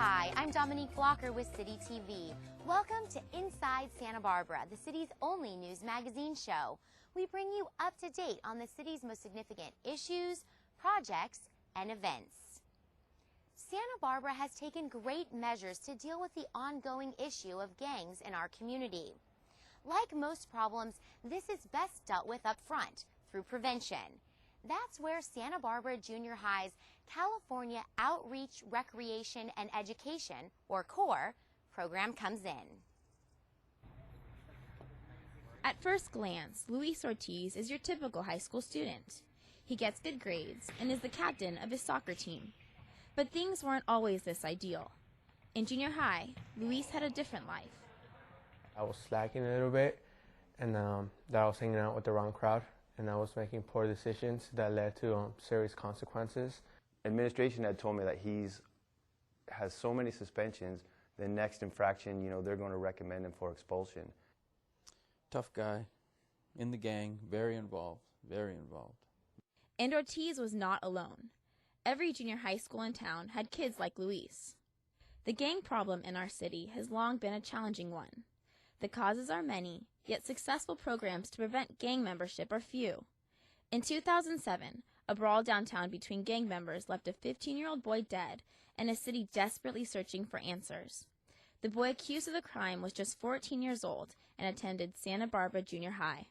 Hi, I'm Dominique Blocker with City TV. Welcome to Inside Santa Barbara, the city's only news magazine show. We bring you up to date on the city's most significant issues, projects, and events. Santa Barbara has taken great measures to deal with the ongoing issue of gangs in our community. Like most problems, this is best dealt with up front through prevention. That's where Santa Barbara Junior High's California Outreach, Recreation, and Education, or CORE, program comes in. At first glance, Luis Ortiz is your typical high school student. He gets good grades and is the captain of his soccer team. But things weren't always this ideal. In junior high, Luis had a different life. I was slacking a little bit, and that I was hanging out with the wrong crowd, and I was making poor decisions that led to serious consequences. Administration had told me that has so many suspensions, the next infraction, they're going to recommend him for expulsion. Tough guy, in the gang, very involved, very involved. And Ortiz was not alone. Every junior high school in town had kids like Luis. The gang problem in our city has long been a challenging one. The causes are many, yet successful programs to prevent gang membership are few. In 2007, a brawl downtown between gang members left a 15-year-old boy dead and a city desperately searching for answers. The boy accused of the crime was just 14 years old and attended Santa Barbara Junior High.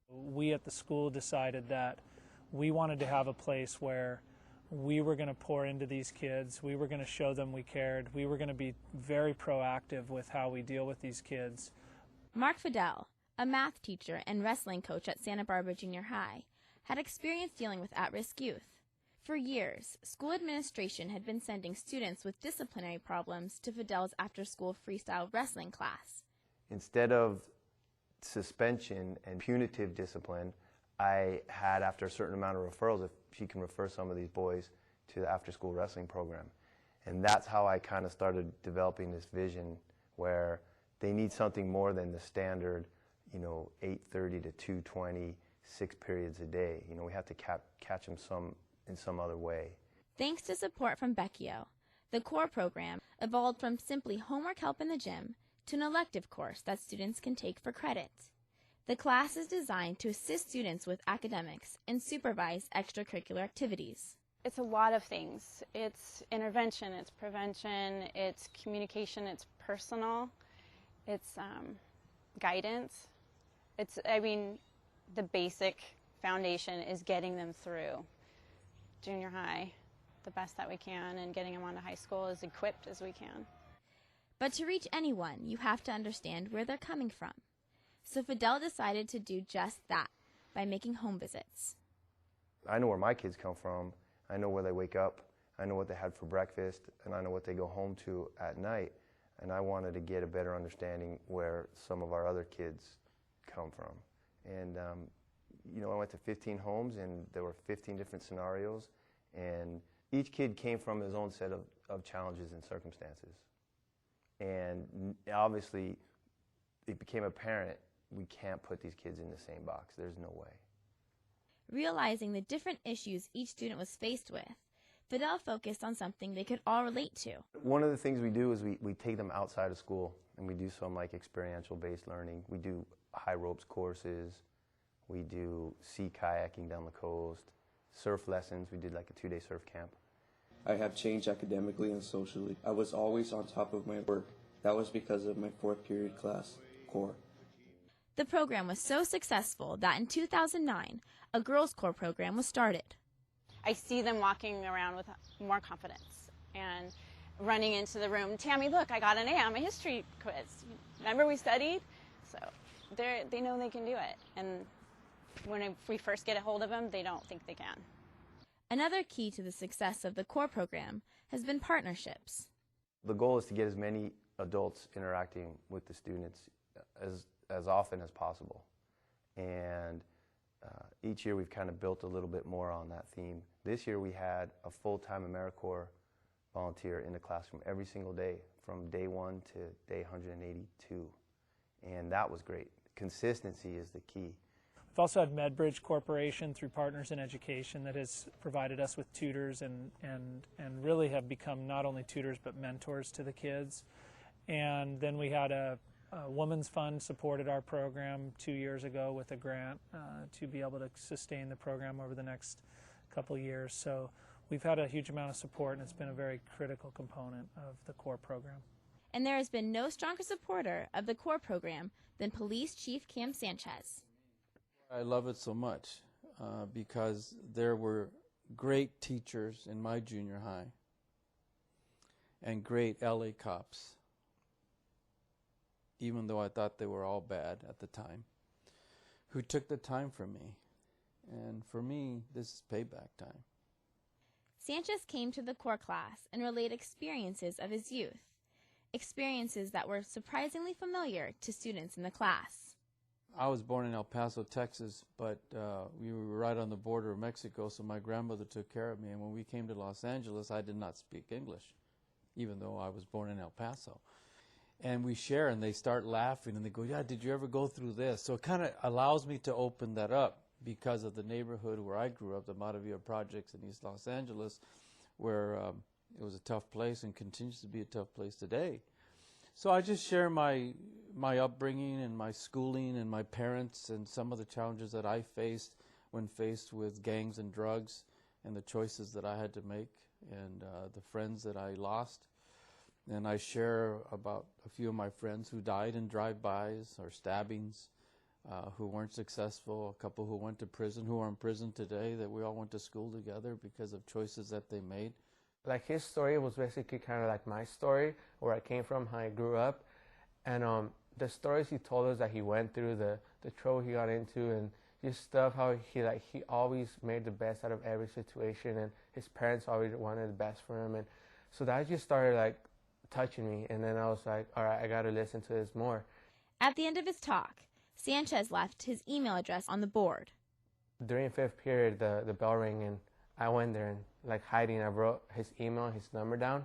We at the school decided that we wanted to have a place where we were going to pour into these kids, we were going to show them we cared, we were going to be very proactive with how we deal with these kids. Mark Fidel, a math teacher and wrestling coach at Santa Barbara Junior High, had experience dealing with at-risk youth. For years, school administration had been sending students with disciplinary problems to Fidel's after-school freestyle wrestling class. Instead of suspension and punitive discipline, I had, after a certain amount of referrals, if she can refer some of these boys to the after-school wrestling program. And that's how I kind of started developing this vision where they need something more than the standard, 8:30 to 2:20, 6 periods a day. We have to catch them in some other way. Thanks to support from Becchio, the CORE program evolved from simply homework help in the gym to an elective course that students can take for credit. The class is designed to assist students with academics and supervise extracurricular activities. It's a lot of things. It's intervention, it's prevention, it's communication, it's personal, it's guidance. The basic foundation is getting them through junior high the best that we can and getting them onto high school as equipped as we can. But to reach anyone, you have to understand where they're coming from. So Fidel decided to do just that by making home visits. I know where my kids come from. I know where they wake up. I know what they had for breakfast, and I know what they go home to at night. And I wanted to get a better understanding where some of our other kids come from. And, I went to 15 homes, and there were 15 different scenarios. And each kid came from his own set of challenges and circumstances. And obviously, it became apparent we can't put these kids in the same box. There's no way. Realizing the different issues each student was faced with, Fidel focused on something they could all relate to. One of the things we do is we take them outside of school, and we do some experiential-based learning. We do high ropes courses. We do sea kayaking down the coast, surf lessons. We did a 2-day surf camp. I have changed academically and socially. I was always on top of my work. That was because of my 4th period class, CORE. The program was so successful that in 2009, a girls' CORE program was started. I see them walking around with more confidence and running into the room, Tammy, look, I got an A on my history quiz. Remember we studied? So they know they can do it. And when we first get a hold of them, they don't think they can. Another key to the success of the CORE program has been partnerships. The goal is to get as many adults interacting with the students as often as possible. And each year we've kind of built a little bit more on that theme. This year we had a full-time AmeriCorps volunteer in the classroom every single day from day 1 to day 182. And that was great. Consistency is the key. We've also had MedBridge Corporation through Partners in Education that has provided us with tutors and really have become not only tutors but mentors to the kids. And then we had a Women's Fund supported our program 2 years ago with a grant to be able to sustain the program over the next couple years. So we've had a huge amount of support, and it's been a very critical component of the CORE program. And there has been no stronger supporter of the CORE program than Police Chief Cam Sanchez. I love it so much because there were great teachers in my junior high and great LA cops, even though I thought they were all bad at the time, who took the time for me. And for me, this is payback time. Sanchez came to the CORE class and relayed experiences of his youth, experiences that were surprisingly familiar to students in the class. I was born in El Paso, Texas, but we were right on the border of Mexico, so my grandmother took care of me. And when we came to Los Angeles, I did not speak English, even though I was born in El Paso. And we share, and they start laughing, and they go, yeah, did you ever go through this? So it kind of allows me to open that up because of the neighborhood where I grew up, the Maravilla Projects in East Los Angeles, where it was a tough place and continues to be a tough place today. So I just share my upbringing and my schooling and my parents and some of the challenges that I faced when faced with gangs and drugs and the choices that I had to make and the friends that I lost. And I share about a few of my friends who died in drive-bys or stabbings, who weren't successful, a couple who went to prison, who are in prison today, that we all went to school together because of choices that they made. Like his story was basically kind of like my story, where I came from, how I grew up, and the stories he told us that he went through, the trouble he got into, and just stuff how he always made the best out of every situation, and his parents always wanted the best for him, and so that just started like touching me, and then I was like, all right, I got to listen to this more. At the end of his talk, Sanchez left his email address on the board. During fifth period, the bell rang, and I went there and like hiding, I wrote his email, his number down,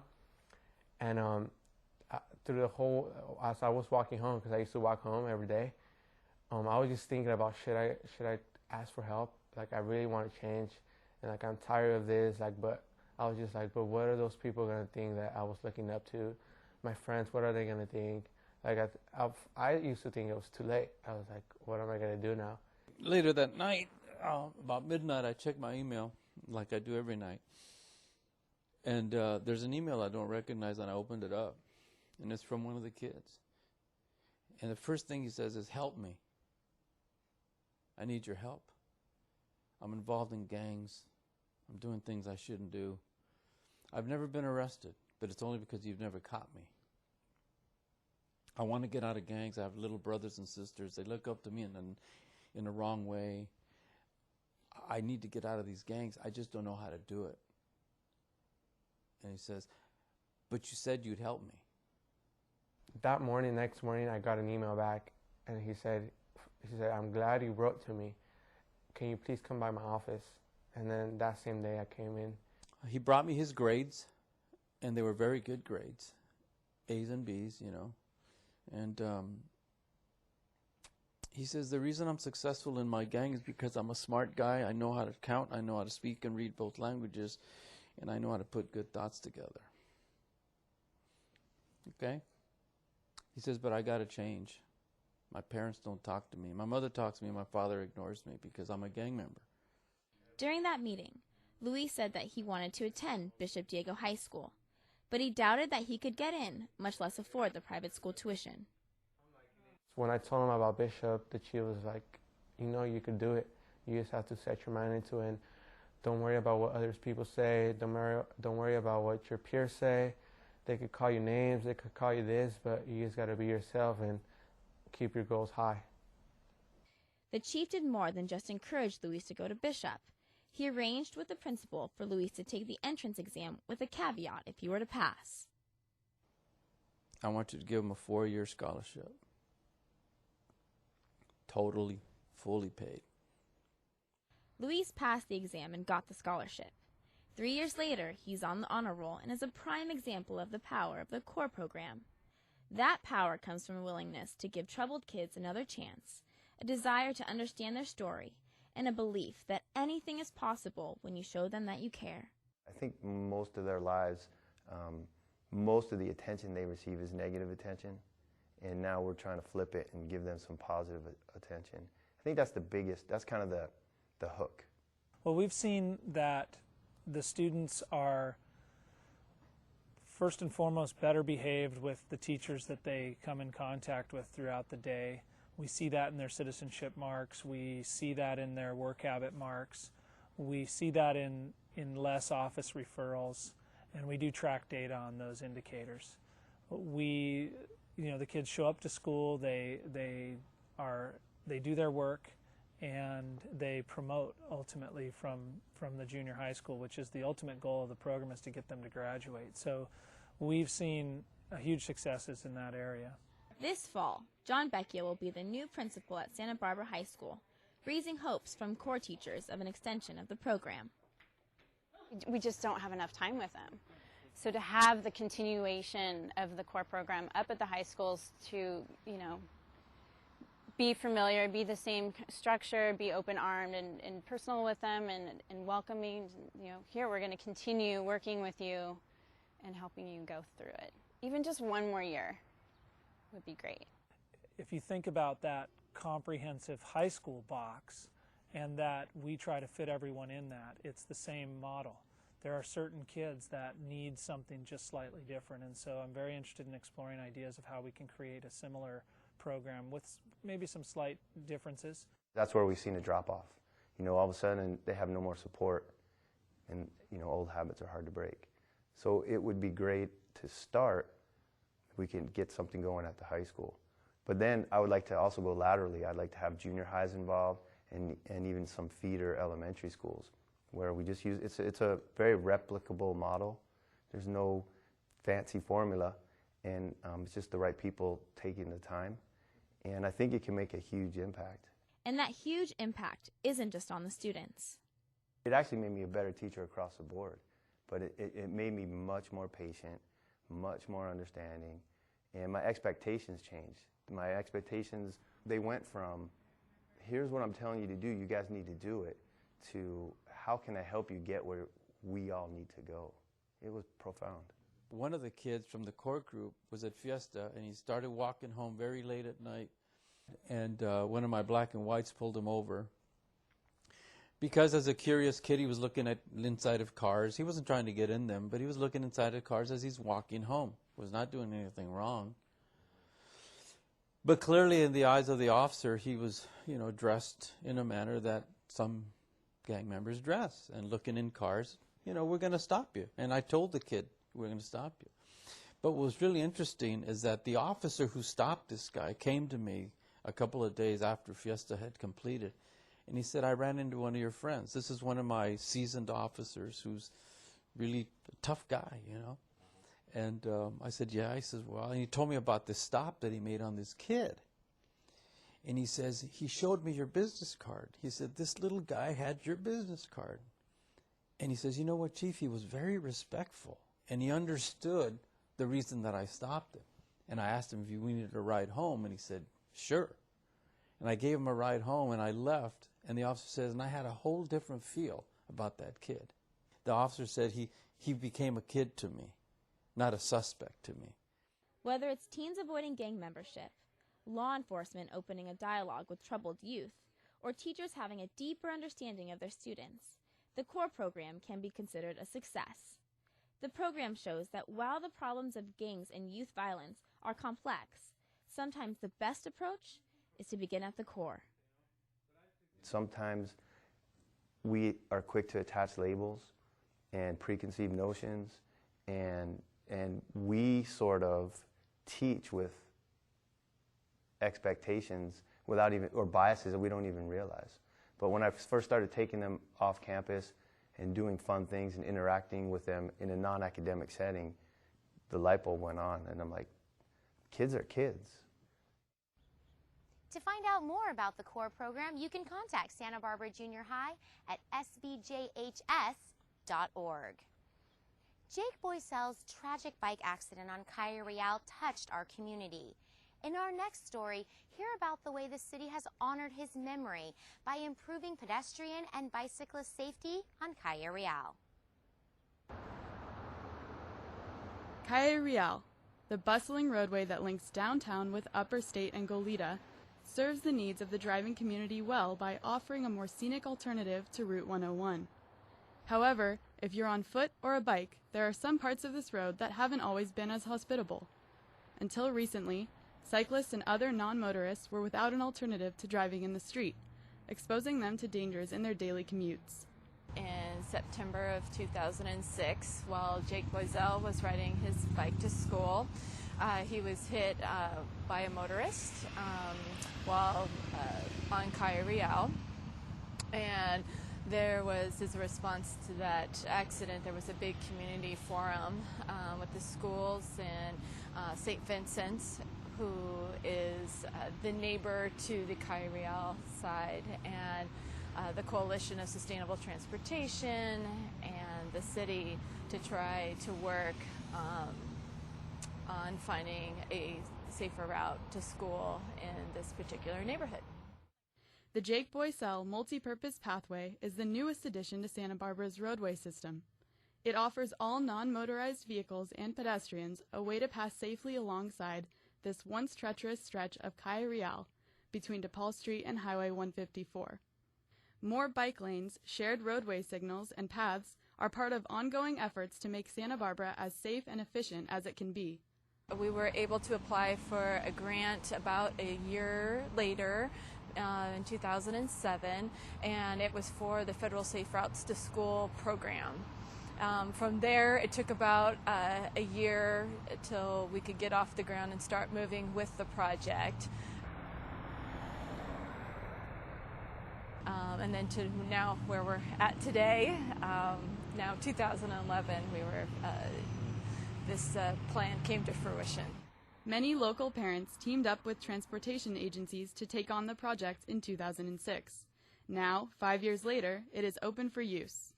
and through the whole, as I was walking home, because I used to walk home every day, I was just thinking about should I ask for help? Like I really want to change, and like I'm tired of this. Like, but I was just like, but what are those people gonna think that I was looking up to? My friends, what are they gonna think? Like I used to think it was too late. I was like, what am I gonna do now? Later that night, about midnight, I checked my email like I do every night. And there's an email I don't recognize, and I opened it up. And it's from one of the kids. And the first thing he says is, help me. I need your help. I'm involved in gangs. I'm doing things I shouldn't do. I've never been arrested, but it's only because you've never caught me. I want to get out of gangs. I have little brothers and sisters. They look up to me in the wrong way. I need to get out of these gangs. I just don't know how to do it. And he says, but you said you'd help me. That morning, next morning, I got an email back, and he said, I'm glad you wrote to me. Can you please come by my office? And then that same day I came in. He brought me his grades, and they were very good grades, A's and B's, you know. And he says, the reason I'm successful in my gang is because I'm a smart guy. I know how to count. I know how to speak and read both languages. And I know how to put good thoughts together. Okay? He says, but I got to change. My parents don't talk to me. My mother talks to me. My father ignores me because I'm a gang member. During that meeting, Luis said that he wanted to attend Bishop Diego High School, but he doubted that he could get in, much less afford the private school tuition. When I told him about Bishop, the chief was like, you know, you could do it. You just have to set your mind into it. And don't worry about what others people say. Don't worry about what your peers say. They could call you names. They could call you this, but you just got to be yourself and keep your goals high. The chief did more than just encourage Luis to go to Bishop. He arranged with the principal for Luis to take the entrance exam with a caveat if he were to pass. I want you to give him a 4-year scholarship. Totally, fully paid. Luis passed the exam and got the scholarship. 3 years later, he's on the honor roll and is a prime example of the power of the CORE program. That power comes from a willingness to give troubled kids another chance, a desire to understand their story, and a belief that anything is possible when you show them that you care. I think most of their lives, most of the attention they receive is negative attention, and now we're trying to flip it and give them some positive attention. I think that's the biggest, that's kind of the hook. Well, we've seen that the students are first and foremost better behaved with the teachers that they come in contact with throughout the day. We see that in their citizenship marks. We see that in their work habit marks. We see that in less office referrals, and we do track data on those indicators. The kids show up to school, they do their work, and they promote ultimately from the junior high school, which is the ultimate goal of the program, is to get them to graduate. So we've seen huge successes in that area. This fall, John Becchia will be the new principal at Santa Barbara High School, raising hopes from core teachers of an extension of the program. We just don't have enough time with them. So to have the continuation of the core program up at the high schools to, be familiar, be the same structure, be open-armed and personal with them and welcoming, here we're going to continue working with you and helping you go through it. Even just one more year would be great. If you think about that comprehensive high school box and that we try to fit everyone in that, it's the same model. There are certain kids that need something just slightly different, and so I'm very interested in exploring ideas of how we can create a similar program with maybe some slight differences. That's where we've seen a drop-off. All of a sudden they have no more support, and old habits are hard to break. So it would be great to start if we can get something going at the high school. But then I would like to also go laterally. I'd like to have junior highs involved and even some feeder elementary schools where we just use, it's a very replicable model. There's no fancy formula, and it's just the right people taking the time. And I think it can make a huge impact. And that huge impact isn't just on the students. It actually made me a better teacher across the board, but it made me much more patient, much more understanding, and my expectations changed. My expectations, they went from, here's what I'm telling you to do, you guys need to do it, to how can I help you get where we all need to go. It was profound. One of the kids from the core group was at Fiesta, and he started walking home very late at night. And one of my black and whites pulled him over. Because as a curious kid, he was looking at inside of cars. He wasn't trying to get in them, but he was looking inside of cars as he's walking home. Was not doing anything wrong. But clearly in the eyes of the officer, he was, dressed in a manner that some gang members dress. And looking in cars, we're going to stop you. And I told the kid, we're going to stop you. But what was really interesting is that the officer who stopped this guy came to me a couple of days after Fiesta had completed. And he said, I ran into one of your friends. This is one of my seasoned officers who's really a tough guy, And I said, yeah. He says, well, and he told me about this stop that he made on this kid. And he says, he showed me your business card. He said, this little guy had your business card. And he says, you know what, Chief? He was very respectful. And he understood the reason that I stopped him. And I asked him if we needed a ride home, and he said, sure. And I gave him a ride home, and I left. And the officer says, and I had a whole different feel about that kid. The officer said he became a kid to me, not a suspect to me. Whether it's teens avoiding gang membership, law enforcement opening a dialogue with troubled youth, or teachers having a deeper understanding of their students, the core program can be considered a success. The program shows that while the problems of gangs and youth violence are complex, sometimes the best approach is to begin at the core. Sometimes we are quick to attach labels and preconceived notions, and we sort of teach with expectations without even, or biases that we don't even realize. But when I first started taking them off campus and doing fun things and interacting with them in a non-academic setting, the light bulb went on, and I'm like, kids are kids. To find out more about the core program, you can contact Santa Barbara Junior High at sbjhs.org. Jake Boycel's tragic bike accident on Cayo Real touched our community. In our next story, hear about the way the city has honored his memory by improving pedestrian and bicyclist safety on Calle Real. Calle Real, the bustling roadway that links downtown with Upper State and Goleta, serves the needs of the driving community well by offering a more scenic alternative to Route 101. However, if you're on foot or a bike, there are some parts of this road that haven't always been as hospitable. Until recently, cyclists and other non-motorists were without an alternative to driving in the street, exposing them to dangers in their daily commutes. In September of 2006, while Jake Boiselle was riding his bike to school, he was hit by a motorist while on Calle Real, and there was, as a response to that accident, there was a big community forum with the schools and St. Vincent's, who is the neighbor to the Calle Real side, and the Coalition of Sustainable Transportation and the city to try to work on finding a safer route to school in this particular neighborhood. The Jake Boiselle Multi-Purpose Pathway is the newest addition to Santa Barbara's roadway system. It offers all non-motorized vehicles and pedestrians a way to pass safely alongside this once treacherous stretch of Calle Real between DePaul Street and Highway 154. More bike lanes, shared roadway signals, and paths are part of ongoing efforts to make Santa Barbara as safe and efficient as it can be. We were able to apply for a grant about a year later in 2007, and it was for the Federal Safe Routes to School program. From there, it took about a year till we could get off the ground and start moving with the project. And then to now where we're at today, now 2011, this plan came to fruition. Many local parents teamed up with transportation agencies to take on the project in 2006. Now, 5 years later, it is open for use.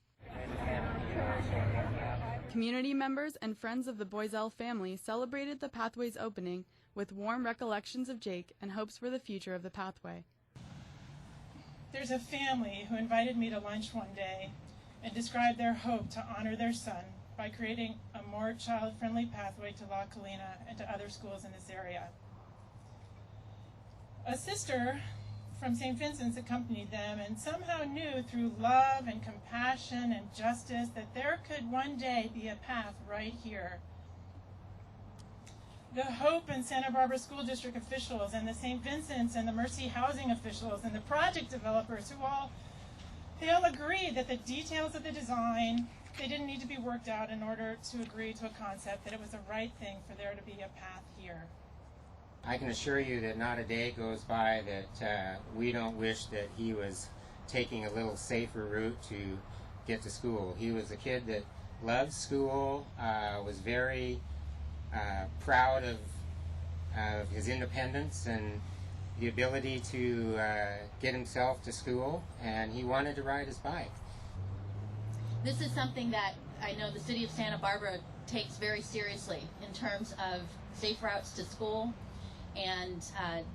Community members and friends of the Boiselle family celebrated the pathway's opening with warm recollections of Jake and hopes for the future of the pathway. There's a family who invited me to lunch one day and described their hope to honor their son by creating a more child-friendly pathway to La Colina and to other schools in this area. A sister from St. Vincent's accompanied them and somehow knew through love and compassion and justice that there could one day be a path right here. The Hope and Santa Barbara School District officials and the St. Vincent's and the Mercy Housing officials and the project developers they all agreed that the details of the design, they didn't need to be worked out in order to agree to a concept, that it was the right thing for there to be a path here. I can assure you that not a day goes by that we don't wish that he was taking a little safer route to get to school. He was a kid that loved school, was very proud of his independence and the ability to get himself to school, and he wanted to ride his bike. This is something that I know the city of Santa Barbara takes very seriously in terms of safe routes to school and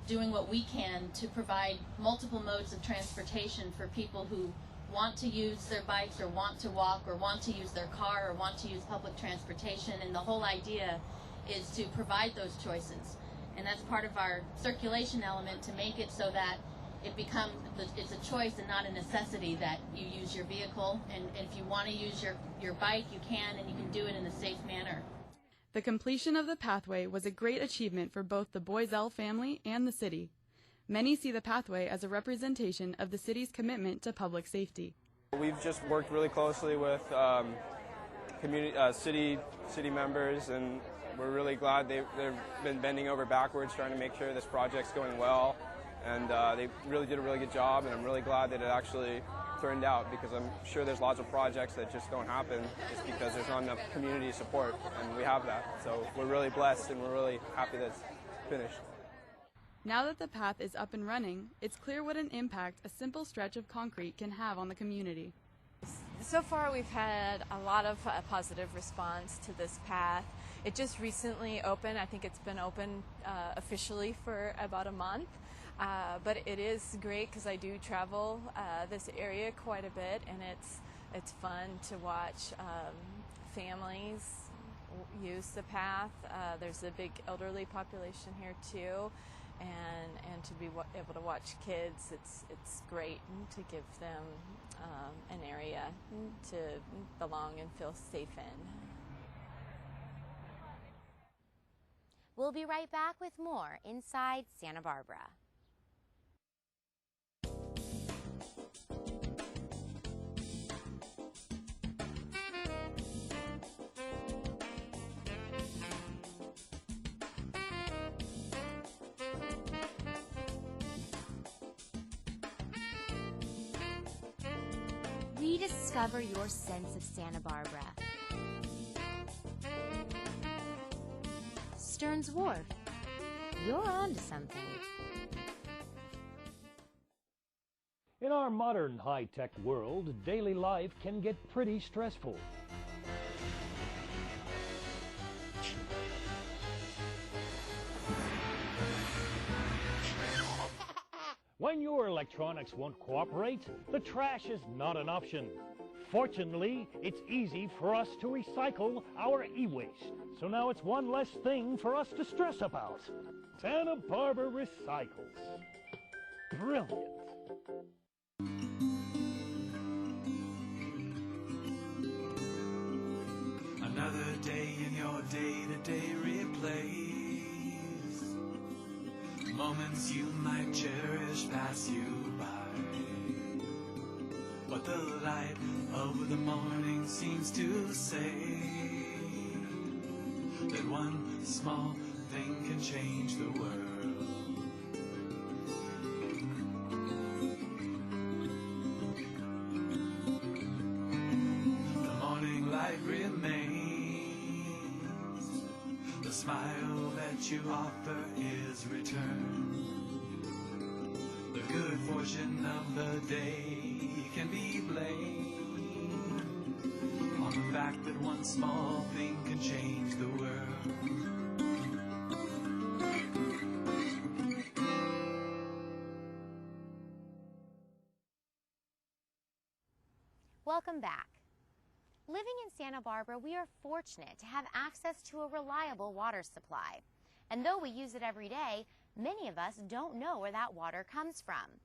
doing what we can to provide multiple modes of transportation for people who want to use their bikes or want to walk or want to use their car or want to use public transportation. And the whole idea is to provide those choices. And that's part of our circulation element, to make it so that it's a choice and not a necessity that you use your vehicle. And if you want to use your bike, you can, and you can do it in a safe manner. The completion of the pathway was a great achievement for both the Boiselle family and the city. Many see the pathway as a representation of the city's commitment to public safety. We've just worked really closely with city members, and we're really glad they've been bending over backwards trying to make sure this project's going well. And they really did a really good job, and I'm really glad that it actually turned out, because I'm sure there's lots of projects that just don't happen just because there's not enough community support, and we have that. So we're really blessed, and we're really happy that it's finished. Now that the path is up and running, it's clear what an impact a simple stretch of concrete can have on the community. So far we've had a lot of positive response to this path. It just recently opened. I think it's been open officially for about a month. But it is great because I do travel this area quite a bit, and it's fun to watch families use the path. There's a big elderly population here too, and to be able to watch kids, it's great to give them an area to belong and feel safe in. We'll be right back with more Inside Santa Barbara. Rediscover your sense of Santa Barbara. Stearns Wharf, you're on to something. In our modern high-tech world, daily life can get pretty stressful. When your electronics won't cooperate, the trash is not an option. Fortunately, it's easy for us to recycle our e-waste. So now it's one less thing for us to stress about. Santa Barbara recycles. Brilliant. Another day in your day-to-day replays. Moments you might cherish pass you by. But the light of the morning seems to say that one small thing can change the world. The morning light remains. The smile that you offer is returned. The good fortune of the day can be blamed on the fact that one small thing can change the world. Welcome back. Living in Santa Barbara, we are fortunate to have access to a reliable water supply. And though we use it every day, many of us don't know where that water comes from.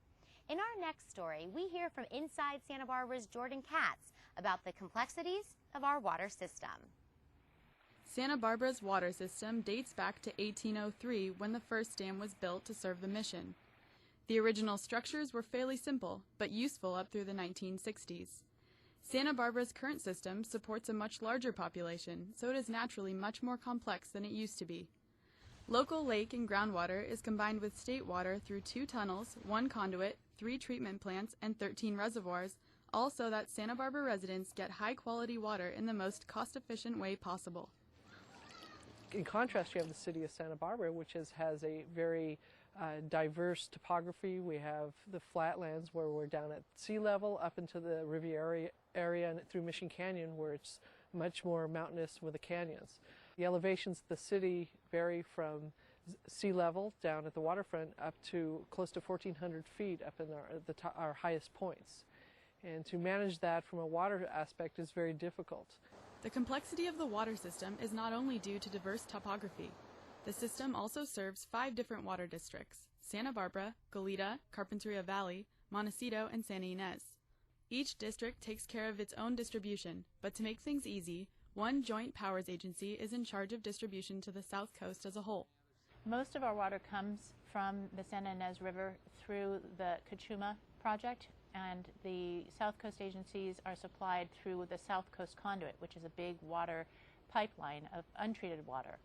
In our next story, we hear from Inside Santa Barbara's Jordan Katz about the complexities of our water system. Santa Barbara's water system dates back to 1803 when the first dam was built to serve the mission. The original structures were fairly simple, but useful up through the 1960s. Santa Barbara's current system supports a much larger population, so it is naturally much more complex than it used to be. Local lake and groundwater is combined with state water through 2 tunnels, 1 conduit, 3 treatment plants, and 13 reservoirs, all so that Santa Barbara residents get high-quality water in the most cost-efficient way possible. In contrast, you have the city of Santa Barbara, which has a very diverse topography. We have the flatlands where we're down at sea level up into the Riviera area and through Mission Canyon where it's much more mountainous with the canyons. The elevations of the city vary from sea level down at the waterfront up to close to 1,400 feet up in our highest points. And to manage that from a water aspect is very difficult. The complexity of the water system is not only due to diverse topography. The system also serves 5 different water districts: Santa Barbara, Goleta, Carpinteria Valley, Montecito, and Santa Ynez. Each district takes care of its own distribution, but to make things easy, one joint powers agency is in charge of distribution to the South Coast as a whole. Most of our water comes from the Santa Ynez River through the Cachuma project, and the South Coast agencies are supplied through the South Coast Conduit, which is a big water pipeline of untreated water.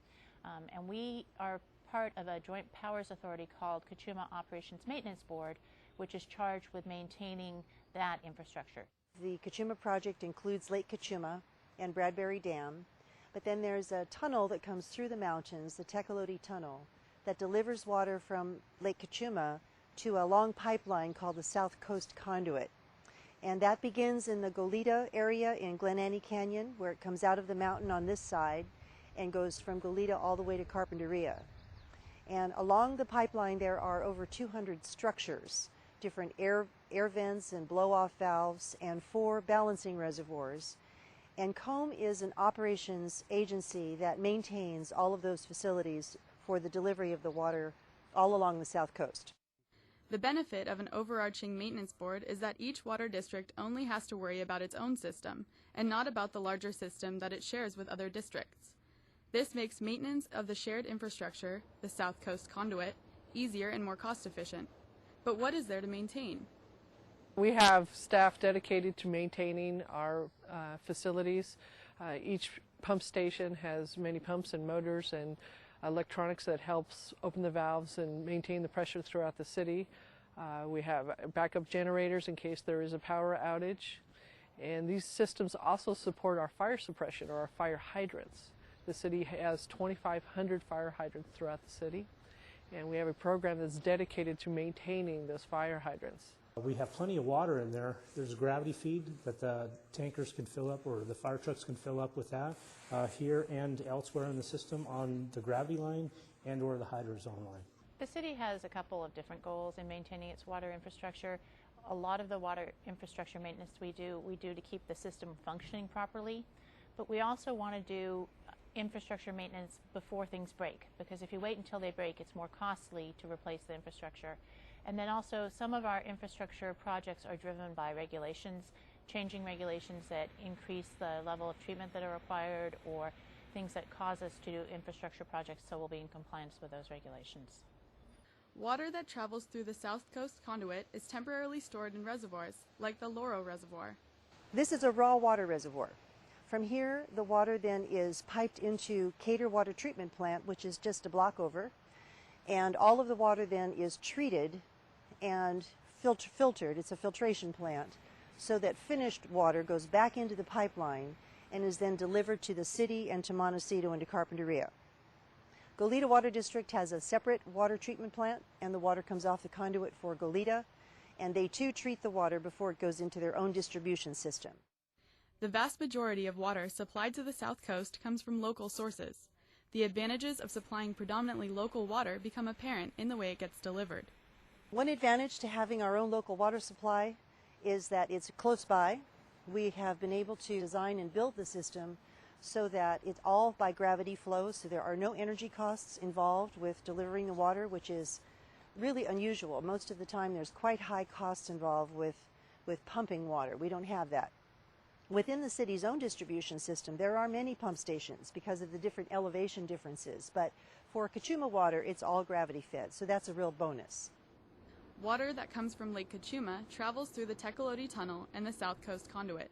And we are part of a joint powers authority called Cachuma Operations Maintenance Board, which is charged with maintaining that infrastructure. The Cachuma project includes Lake Cachuma and Bradbury Dam, but then there's a tunnel that comes through the mountains, the Tecolote Tunnel, that delivers water from Lake Cachuma to a long pipeline called the South Coast Conduit. And that begins in the Goleta area in Glen Annie Canyon, where it comes out of the mountain on this side and goes from Goleta all the way to Carpinteria. And along the pipeline there are over 200 structures, different air vents and blow-off valves, and 4 balancing reservoirs. And COME is an operations agency that maintains all of those facilities for the delivery of the water all along the south coast. The benefit of an overarching maintenance board is that each water district only has to worry about its own system and not about the larger system that it shares with other districts. This makes maintenance of the shared infrastructure, the South Coast Conduit, easier and more cost-efficient. But what is there to maintain? We have staff dedicated to maintaining our facilities. Each pump station has many pumps and motors and electronics that helps open the valves and maintain the pressure throughout the city. We have backup generators in case there is a power outage. And these systems also support our fire suppression or our fire hydrants. The city has 2,500 fire hydrants throughout the city, and we have a program that's dedicated to maintaining those fire hydrants. We have plenty of water in there. There's a gravity feed that the tankers can fill up, or the fire trucks can fill up with that here and elsewhere in the system on the gravity line and or the hydrozone line. The city has a couple of different goals in maintaining its water infrastructure. A lot of the water infrastructure maintenance we do to keep the system functioning properly, but we also want to do infrastructure maintenance before things break, because if you wait until they break, it's more costly to replace the infrastructure. And then also some of our infrastructure projects are driven by regulations, changing regulations that increase the level of treatment that are required, or things that cause us to do infrastructure projects, so we'll be in compliance with those regulations. Water that travels through the South Coast Conduit is temporarily stored in reservoirs, like the Laurel Reservoir. This is a raw water reservoir. From here, the water then is piped into Cater Water Treatment Plant, which is just a block over, and all of the water then is treated and filtered. It's a filtration plant, so that finished water goes back into the pipeline and is then delivered to the city and to Montecito and to Carpinteria. Goleta Water District has a separate water treatment plant, and the water comes off the conduit for Goleta, and they too treat the water before it goes into their own distribution system. The vast majority of water supplied to the South Coast comes from local sources. The advantages of supplying predominantly local water become apparent in the way it gets delivered. One advantage to having our own local water supply is that it's close by. We have been able to design and build the system so that it's all by gravity flow, so there are no energy costs involved with delivering the water, which is really unusual. Most of the time there's quite high costs involved with pumping water. We don't have that. Within the city's own distribution system, there are many pump stations because of the different elevation differences, but for Cachuma water, it's all gravity fed, so that's a real bonus. Water that comes from Lake Cachuma travels through the Tecolote Tunnel and the South Coast Conduit.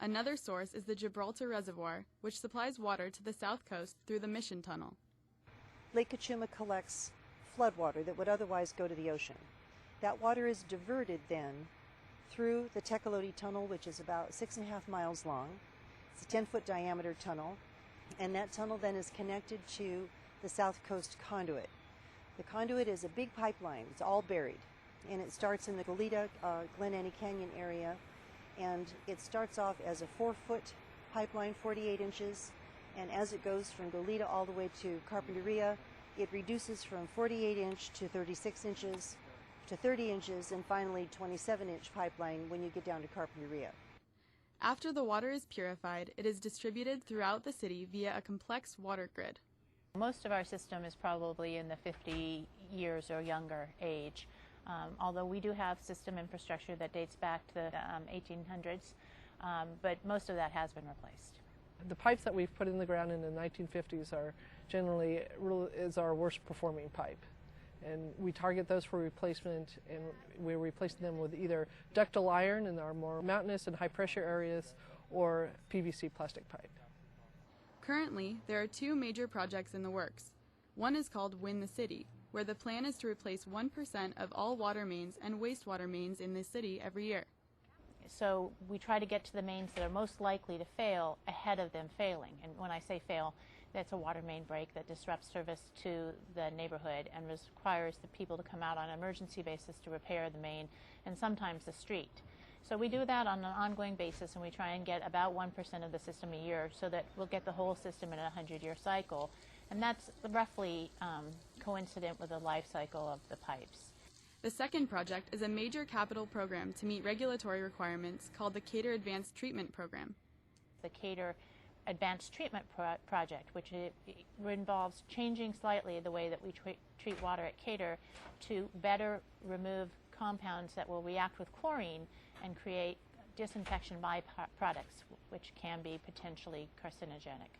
Another source is the Gibraltar Reservoir, which supplies water to the South Coast through the Mission Tunnel. Lake Cachuma collects floodwater that would otherwise go to the ocean. That water is diverted then through the Tecolote Tunnel, which is about 6.5 miles long. It's a 10-foot diameter tunnel, and that tunnel then is connected to the South Coast Conduit. The conduit is a big pipeline. It's all buried, and it starts in the Goleta, Glen Annie Canyon area, and it starts off as a 4-foot pipeline, 48 inches, and as it goes from Goleta all the way to Carpinteria, it reduces from 48 inch to 36 inches to 30 inches, and finally 27-inch pipeline when you get down to Carpinteria. After the water is purified, it is distributed throughout the city via a complex water grid. Most of our system is probably in the 50 years or younger age, although we do have system infrastructure that dates back to the 1800s, but most of that has been replaced. The pipes that we've put in the ground in the 1950s are generally our worst performing pipe. And we target those for replacement, and we're replacing them with either ductile iron in our more mountainous and high pressure areas, or PVC plastic pipe. Currently, there are 2 major projects in the works. One is called Win the City, where the plan is to replace 1% of all water mains and wastewater mains in this city every year. So we try to get to the mains that are most likely to fail ahead of them failing. And when I say fail, that's a water main break that disrupts service to the neighborhood and requires the people to come out on an emergency basis to repair the main and sometimes the street. So we do that on an ongoing basis, and we try and get about 1% of the system a year so that we'll get the whole system in a 100-year cycle. And that's roughly coincident with the life cycle of the pipes. The second project is a major capital program to meet regulatory requirements called the Cater Advanced Treatment Program. The Cater Advanced Treatment Project, which involves changing slightly the way that we treat water at Cater to better remove compounds that will react with chlorine and create disinfection byproducts, which can be potentially carcinogenic.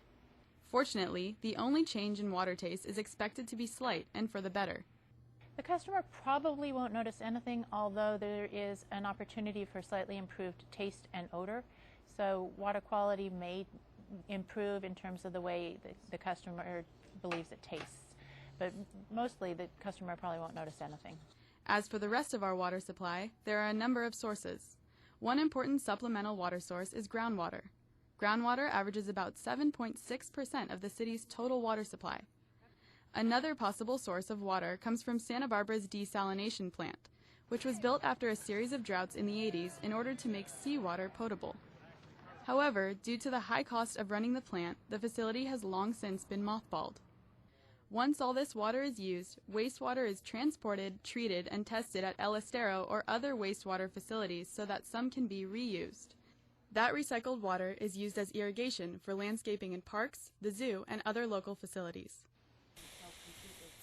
Fortunately, the only change in water taste is expected to be slight and for the better. The customer probably won't notice anything, although there is an opportunity for slightly improved taste and odor. So water quality may improve in terms of the way the customer believes it tastes. But mostly the customer probably won't notice anything. As for the rest of our water supply, there are a number of sources. One important supplemental water source is groundwater. Groundwater averages about 7.6% of the city's total water supply. Another possible source of water comes from Santa Barbara's desalination plant, which was built after a series of droughts in the 80s in order to make seawater potable. However, due to the high cost of running the plant, the facility has long since been mothballed. Once all this water is used, wastewater is transported, treated, and tested at El Estero or other wastewater facilities so that some can be reused. That recycled water is used as irrigation for landscaping in parks, the zoo, and other local facilities.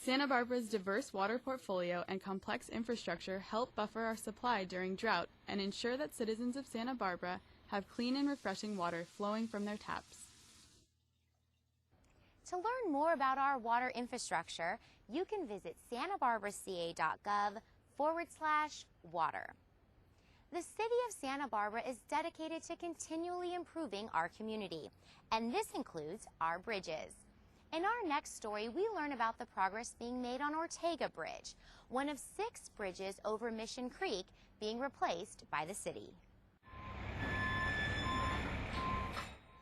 Santa Barbara's diverse water portfolio and complex infrastructure help buffer our supply during drought and ensure that citizens of Santa Barbara have clean and refreshing water flowing from their taps. To learn more about our water infrastructure, you can visit santabarbaraca.gov/water. The City of Santa Barbara is dedicated to continually improving our community, and this includes our bridges. In our next story, we learn about the progress being made on Ortega Bridge, one of 6 bridges over Mission Creek being replaced by the city.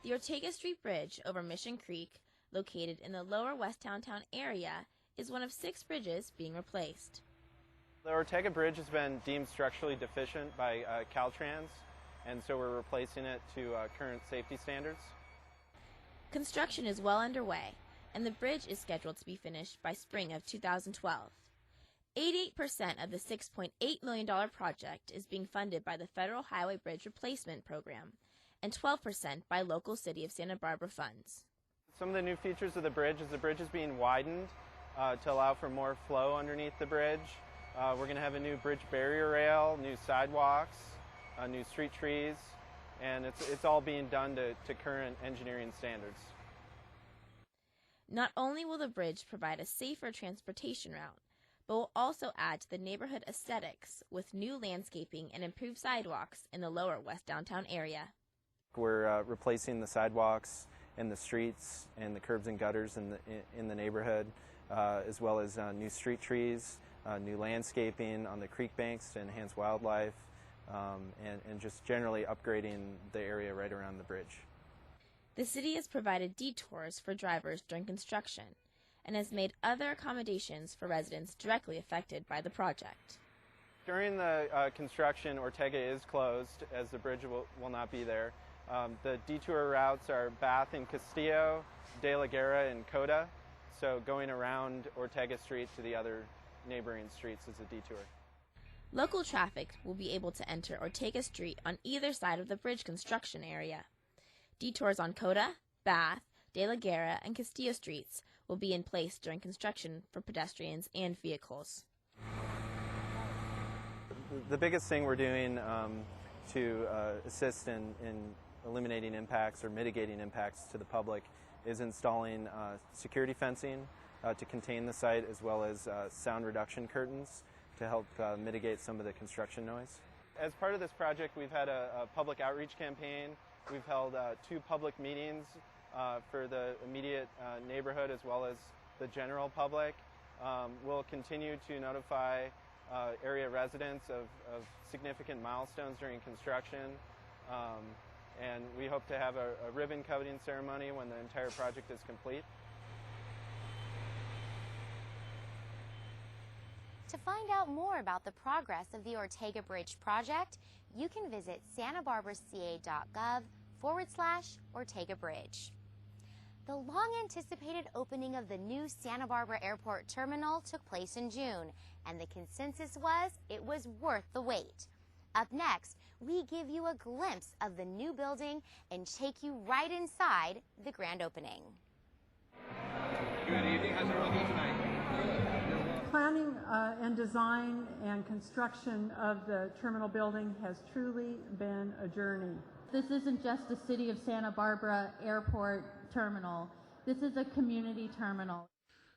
The Ortega Street Bridge over Mission Creek, located in the lower West Downtown area, is one of 6 bridges being replaced. The Ortega Bridge has been deemed structurally deficient by Caltrans, and so we're replacing it to current safety standards. Construction is well underway, and the bridge is scheduled to be finished by spring of 2012. 88% of the $6.8 million project is being funded by the Federal Highway Bridge Replacement Program, and 12% by local City of Santa Barbara funds. Some of the new features of the bridge is being widened to allow for more flow underneath the bridge. We're going to have a new bridge barrier rail, new sidewalks, new street trees, and it's all being done to current engineering standards. Not only will the bridge provide a safer transportation route, but will also add to the neighborhood aesthetics with new landscaping and improved sidewalks in the lower West Downtown area. We're replacing the sidewalks and the streets and the curbs and gutters in the neighborhood, as well as new street trees, new landscaping on the creek banks to enhance wildlife, and just generally upgrading the area right around the bridge. The city has provided detours for drivers during construction and has made other accommodations for residents directly affected by the project. During the construction, Ortega is closed as the bridge will not be there. The detour routes are Bath and Castillo, De La Guerra and Coda, so going around Ortega Street to the other neighboring streets is a detour. Local traffic will be able to enter Ortega Street on either side of the bridge construction area. Detours on Coda, Bath, De La Guerra, and Castillo streets will be in place during construction for pedestrians and vehicles. The biggest thing we're doing to assist in eliminating impacts or mitigating impacts to the public is installing security fencing to contain the site, as well as sound reduction curtains to help mitigate some of the construction noise. As part of this project, we've had a public outreach campaign. We've held 2 public meetings for the immediate neighborhood as well as the general public. We'll continue to notify area residents of significant milestones during construction, and we hope to have a ribbon cutting ceremony when the entire project is complete. To find out more about the progress of the Ortega Bridge project, you can visit santabarbaraca.gov/Ortega Bridge. The long-anticipated opening of the new Santa Barbara Airport Terminal took place in June, and the consensus was it was worth the wait. Up next, we give you a glimpse of the new building and take you right inside the grand opening. Good evening. How's everyone doing tonight? Planning and design and construction of the terminal building has truly been a journey. This isn't just a City of Santa Barbara Airport terminal. This is a community terminal.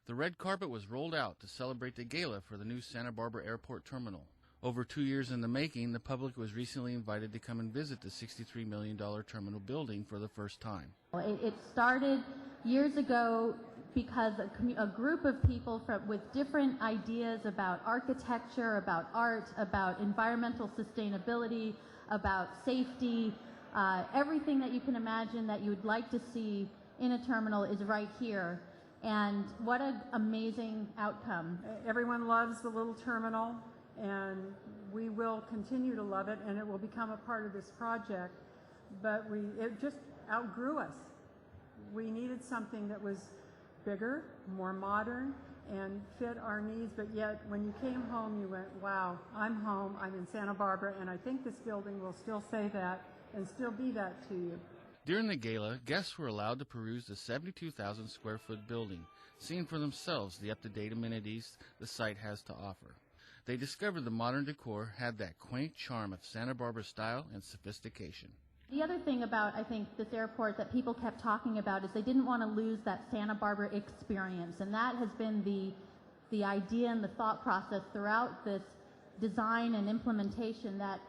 The red carpet was rolled out to celebrate the gala for the new Santa Barbara Airport terminal. Over 2 years in the making, the public was recently invited to come and visit the $63 million terminal building for the first time. It started years ago because a group of people with different ideas about architecture, about art, about environmental sustainability, about safety, everything that you can imagine that you would like to see in a terminal is right here. And what an amazing outcome. Everyone loves the little terminal, and we will continue to love it, and it will become a part of this project. But it just outgrew us. We needed something that was bigger, more modern, and fit our needs, but yet when you came home you went, wow, I'm home, I'm in Santa Barbara, and I think this building will still say that and still be that to you. During the gala, guests were allowed to peruse the 72,000 square foot building, seeing for themselves the up-to-date amenities the site has to offer. They discovered the modern decor had that quaint charm of Santa Barbara style and sophistication. The other thing about, I think, this airport that people kept talking about is they didn't want to lose that Santa Barbara experience, and that has been the idea and the thought process throughout this design and implementation, that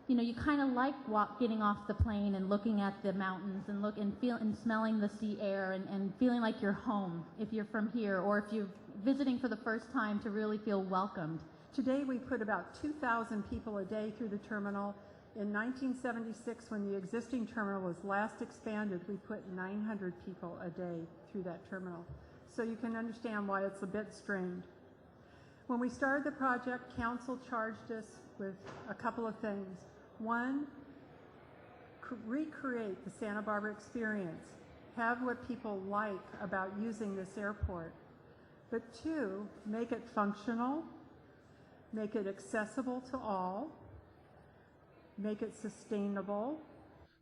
you kind of like getting off the plane and looking at the mountains and smelling the sea air and feeling like you're home if you're from here, or if you're visiting for the first time, to really feel welcomed. Today we put about 2,000 people a day through the terminal. In 1976, when the existing terminal was last expanded, we put 900 people a day through that terminal. So you can understand why it's a bit strained. When we started the project, Council charged us with a couple of things. One, recreate the Santa Barbara experience. Have what people like about using this airport. But two, make it functional, make it accessible to all, make it sustainable.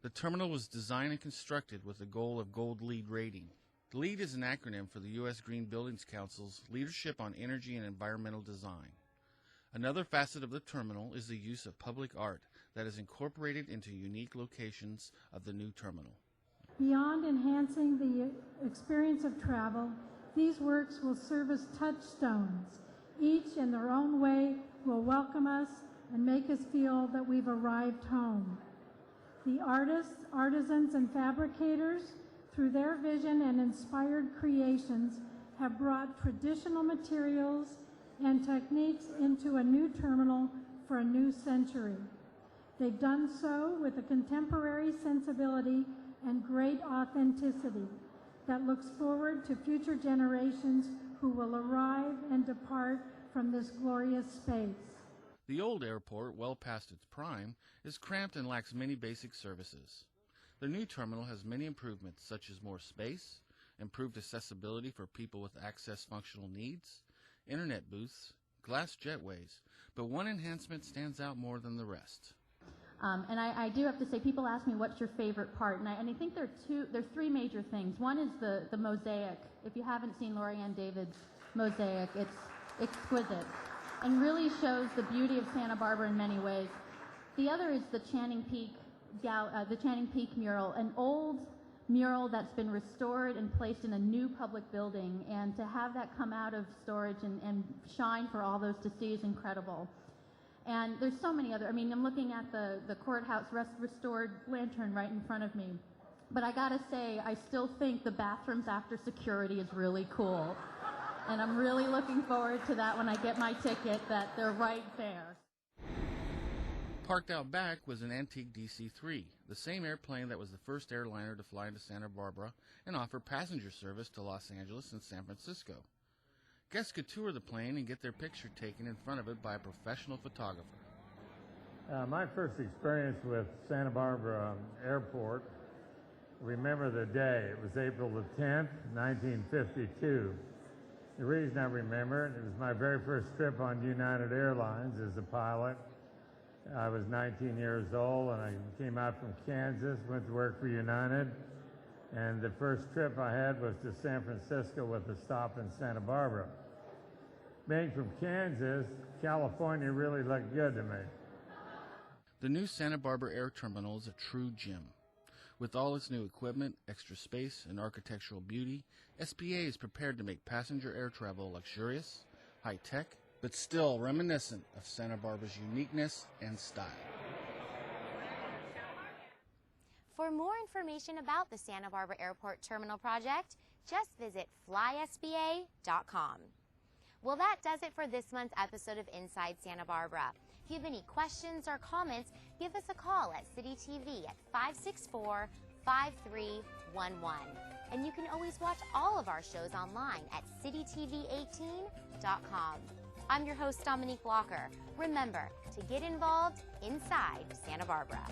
The terminal was designed and constructed with the goal of Gold LEED rating. The LEED is an acronym for the U.S. Green Buildings Council's Leadership on Energy and Environmental Design. Another facet of the terminal is the use of public art that is incorporated into unique locations of the new terminal. Beyond enhancing the experience of travel, these works will serve as touchstones. Each in their own way will welcome us and make us feel that we've arrived home. The artists, artisans, and fabricators, through their vision and inspired creations, have brought traditional materials and techniques into a new terminal for a new century. They've done so with a contemporary sensibility and great authenticity that looks forward to future generations who will arrive and depart from this glorious space. The old airport, well past its prime, is cramped and lacks many basic services. The new terminal has many improvements, such as more space, improved accessibility for people with access functional needs, internet booths, glass jetways, but one enhancement stands out more than the rest. And I do have to say, people ask me what's your favorite part, and I think there are three major things. One is the mosaic. If you haven't seen Lori Ann David's mosaic, it's exquisite and really shows the beauty of Santa Barbara in many ways. The other is the Channing Peak mural, an old mural that's been restored and placed in a new public building, and to have that come out of storage and shine for all those to see is incredible. And there's so many other, I'm looking at the courthouse restored lantern right in front of me. But I gotta say, I still think the bathrooms after security is really cool. And I'm really looking forward to that when I get my ticket, that they're right there. Parked out back was an antique DC-3, the same airplane that was the first airliner to fly into Santa Barbara and offer passenger service to Los Angeles and San Francisco. Guests could tour the plane and get their picture taken in front of it by a professional photographer. My first experience with Santa Barbara Airport, remember the day. It was April the 10th, 1952. The reason I remember it was my very first trip on United Airlines as a pilot. I was 19 years old and I came out from Kansas, went to work for United, and the first trip I had was to San Francisco with a stop in Santa Barbara. Being from Kansas, California really looked good to me. The new Santa Barbara Air Terminal is a true gem. With all its new equipment, extra space, and architectural beauty, SBA is prepared to make passenger air travel luxurious, high-tech, but still reminiscent of Santa Barbara's uniqueness and style. For more information about the Santa Barbara Airport Terminal project, just visit flysba.com. Well, that does it for this month's episode of Inside Santa Barbara. If you have any questions or comments, give us a call at City TV at 564-5311. And you can always watch all of our shows online at citytv18.com. I'm your host, Dominique Walker. Remember to get involved inside Santa Barbara.